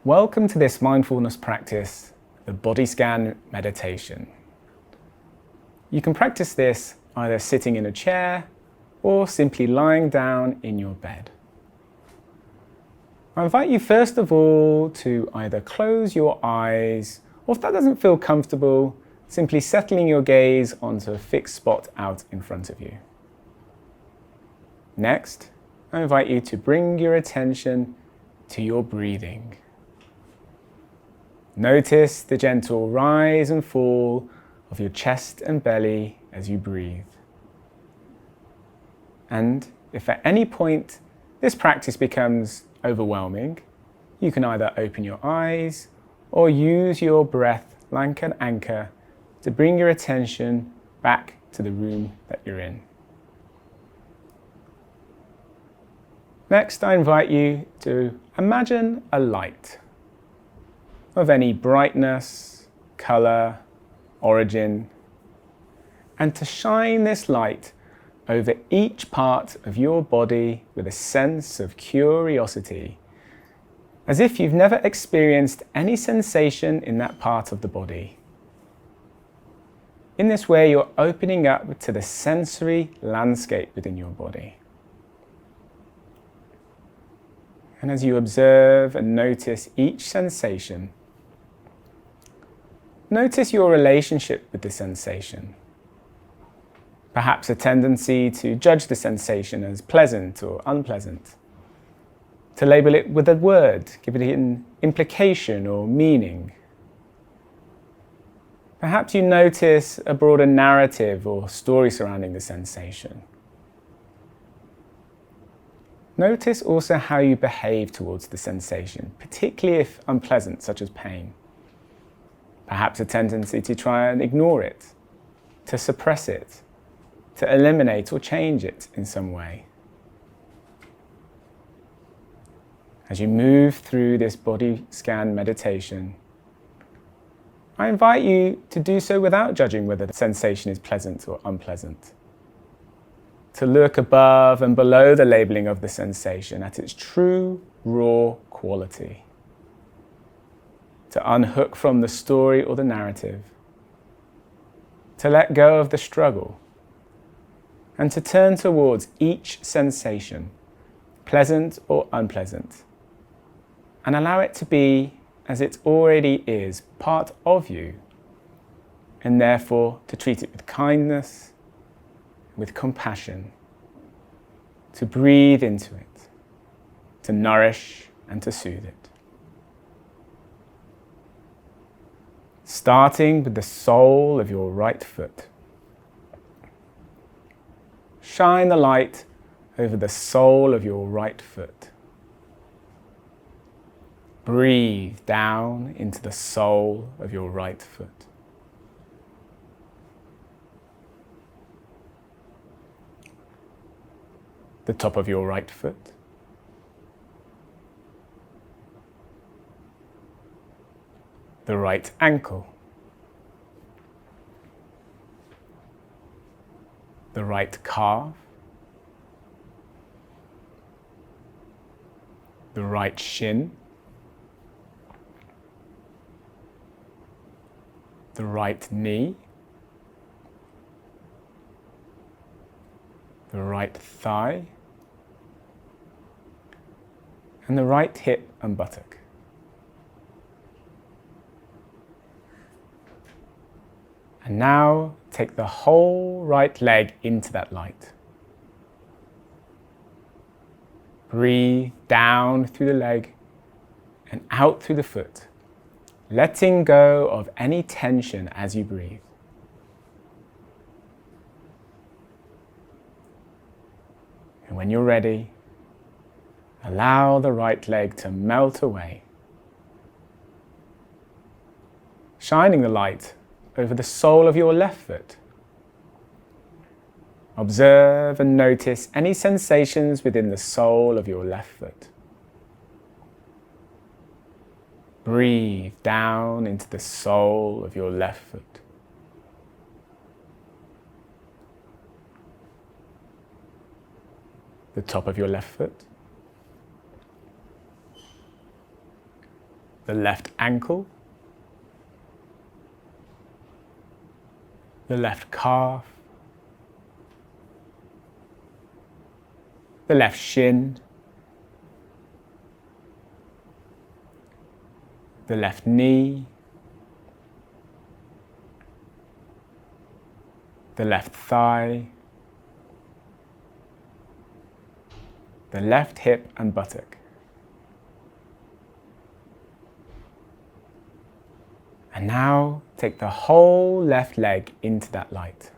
Welcome to this mindfulness practice, the body scan meditation. You can practice this either sitting in a chair or simply lying down in your bed. I invite you first of all to either close your eyes, or if that doesn't feel comfortable, simply settling your gaze onto a fixed spot out in front of you. Next, I invite you to bring your attention to your breathing. Notice the gentle rise and fall of your chest and belly as you breathe. And if at any point this practice becomes overwhelming, you can either open your eyes or use your breath like an anchor to bring your attention back to the room that you're in. Next, I invite you to imagine a light of any brightness, color, origin, and to shine this light over each part of your body with a sense of curiosity, as if you've never experienced any sensation in that part of the body. In this way, you're opening up to the sensory landscape within your body. And as you observe and notice each sensation, notice your relationship with the sensation. Perhaps a tendency to judge the sensation as pleasant or unpleasant, to label it with a word, give it an implication or meaning. Perhaps you notice a broader narrative or story surrounding the sensation. Notice also how you behave towards the sensation, particularly if unpleasant, such as pain. Perhaps a tendency to try and ignore it, to suppress it, to eliminate or change it in some way. As you move through this body scan meditation, I invite you to do so without judging whether the sensation is pleasant or unpleasant. To look above and below the labeling of the sensation at its true, raw quality. To unhook from the story or the narrative. To let go of the struggle. And to turn towards each sensation, pleasant or unpleasant, and allow it to be as it already is, part of you, and therefore to treat it with kindness, with compassion, to breathe into it, to nourish and to soothe it. Starting with the sole of your right foot. Shine the light over the sole of your right foot. Breathe down into the sole of your right foot. The top of your right foot. The right ankle. The right calf. The right shin. The right knee. The right thigh. And the right hip and buttock. And now take the whole right leg into that light. Breathe down through the leg and out through the foot, letting go of any tension as you breathe. And when you're ready, allow the right leg to melt away, shining the light over the sole of your left foot. Observe and notice any sensations within the sole of your left foot. Breathe down into the sole of your left foot. The the top of your left foot, the left ankle, the left calf, the left shin, the left knee, the left thigh, the left hip and buttock. And now take the whole left leg into that light.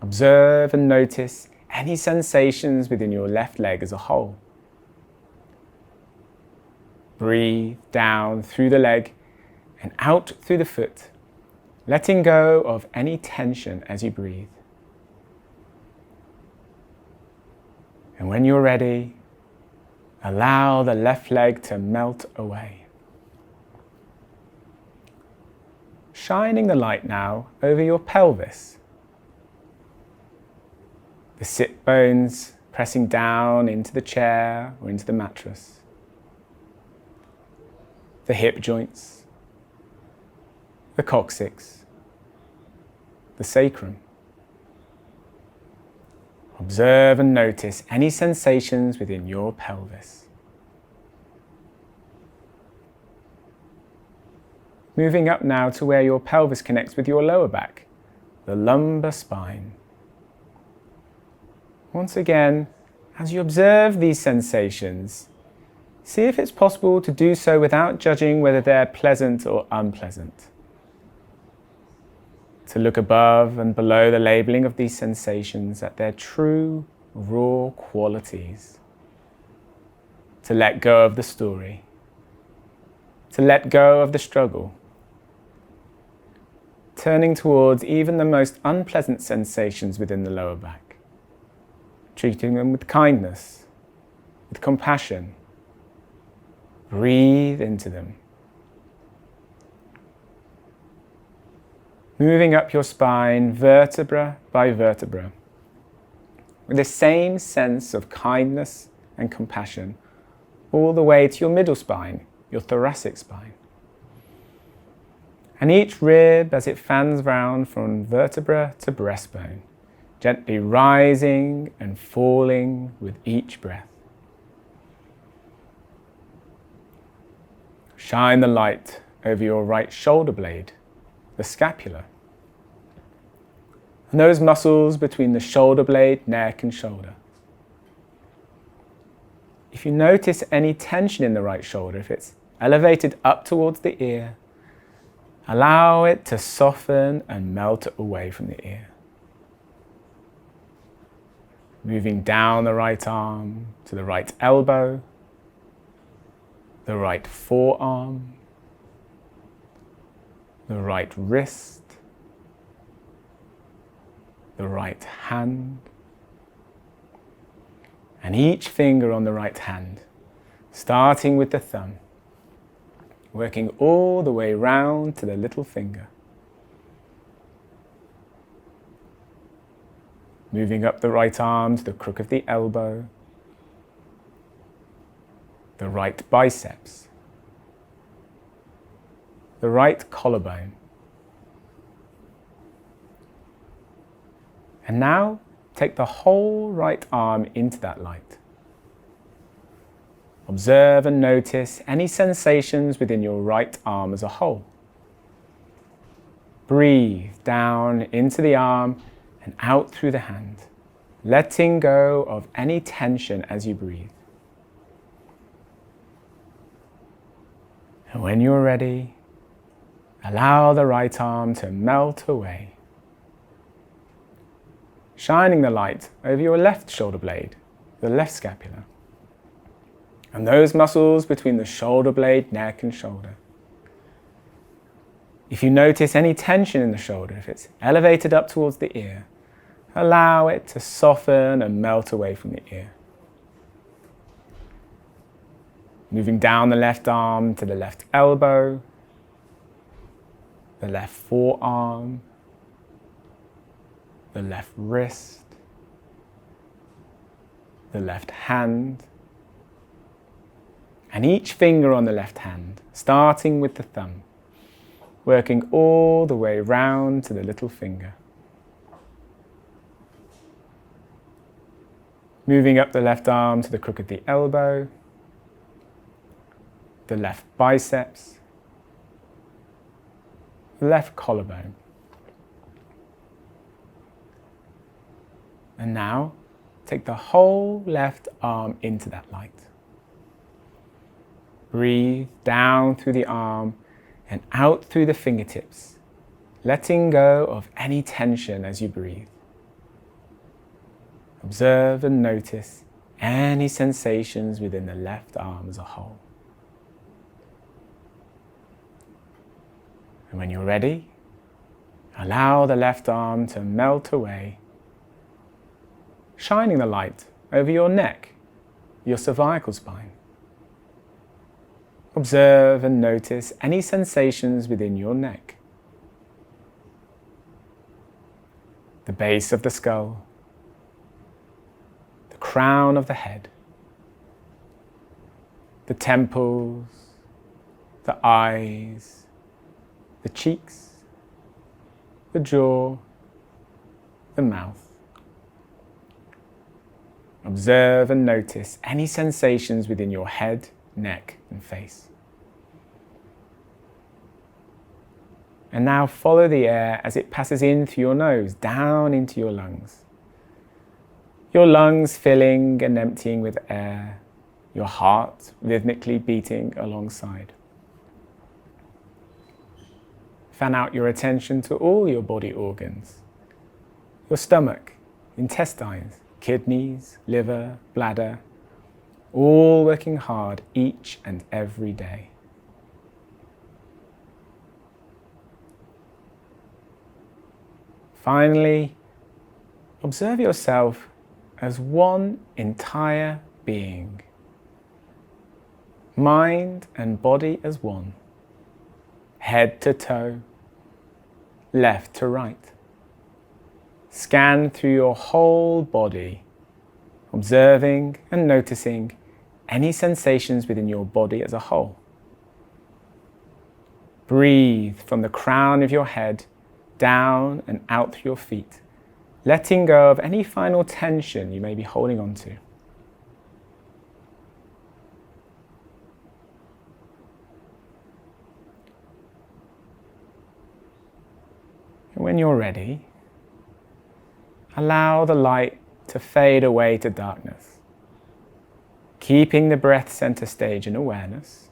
Observe and notice any sensations within your left leg as a whole. Breathe down through the leg and out through the foot, letting go of any tension as you breathe. And when you're ready, allow the left leg to melt away. Shining the light now over your pelvis. The sit bones pressing down into the chair or into the mattress. The hip joints. The coccyx. The sacrum. Observe and notice any sensations within your pelvis. Moving up now to where your pelvis connects with your lower back, the lumbar spine. Once again, as you observe these sensations, see if it's possible to do so without judging whether they're pleasant or unpleasant. To look above and below the labeling of these sensations at their true, raw qualities. To let go of the story. To let go of the struggle. Turning towards even the most unpleasant sensations within the lower back. Treating them with kindness, with compassion. Breathe into them. Moving up your spine, vertebra by vertebra, with the same sense of kindness and compassion, all the way to your middle spine, your thoracic spine. And each rib as it fans round from vertebra to breastbone, gently rising and falling with each breath. Shine the light over your right shoulder blade, the scapula, and those muscles between the shoulder blade, neck and shoulder. If you notice any tension in the right shoulder, if it's elevated up towards the ear, allow it to soften and melt away from the ear. Moving down the right arm to the right elbow, the right forearm, the right wrist, the right hand, and each finger on the right hand, starting with the thumb, working all the way round to the little finger. Moving up the right arm to the crook of the elbow, the right biceps, the right collarbone. And now take the whole right arm into that light. Observe and notice any sensations within your right arm as a whole. Breathe down into the arm and out through the hand, letting go of any tension as you breathe. And when you're ready, allow the right arm to melt away. Shining the light over your left shoulder blade, the left scapula, and those muscles between the shoulder blade, neck and shoulder. If you notice any tension in the shoulder, if it's elevated up towards the ear, allow it to soften and melt away from the ear. Moving down the left arm to the left elbow, the left forearm, the left wrist, the left hand, and each finger on the left hand, starting with the thumb, working all the way round to the little finger. Moving up the left arm to the crook of the elbow, the left biceps, the left collarbone. And now, take the whole left arm into that light. Breathe down through the arm and out through the fingertips, letting go of any tension as you breathe. Observe and notice any sensations within the left arm as a whole. And when you're ready, allow the left arm to melt away, shining the light over your neck, your cervical spine. Observe and notice any sensations within your neck, the base of the skull, the crown of the head, the temples, the eyes, the cheeks, the jaw, the mouth. Observe and notice any sensations within your head, neck, and face. And now follow the air as it passes in through your nose, down into your lungs. Your lungs filling and emptying with air, your heart rhythmically beating alongside. Fan out your attention to all your body organs, your stomach, intestines, kidneys, liver, bladder, all working hard each and every day. Finally, observe yourself as one entire being, mind and body as one, head to toe, left to right. Scan through your whole body, observing and noticing any sensations within your body as a whole. Breathe from the crown of your head down and out through your feet, letting go of any final tension you may be holding on to. And when you're ready, allow the light to fade away to darkness, keeping the breath center stage in awareness,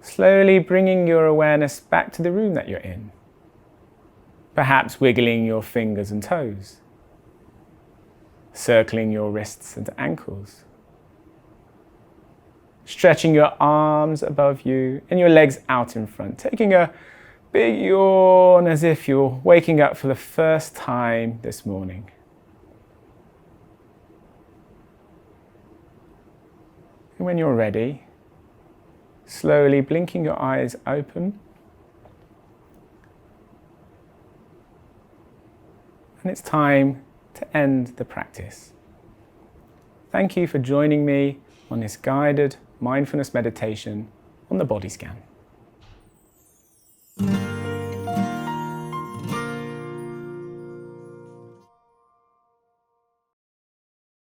slowly bringing your awareness back to the room that you're in, perhaps wiggling your fingers and toes, circling your wrists and ankles, stretching your arms above you and your legs out in front, taking a big yawn as if you're waking up for the first time this morning. And when you're ready, slowly blinking your eyes open, and it's time to end the practice. Thank you for joining me on this guided mindfulness meditation on the body scan.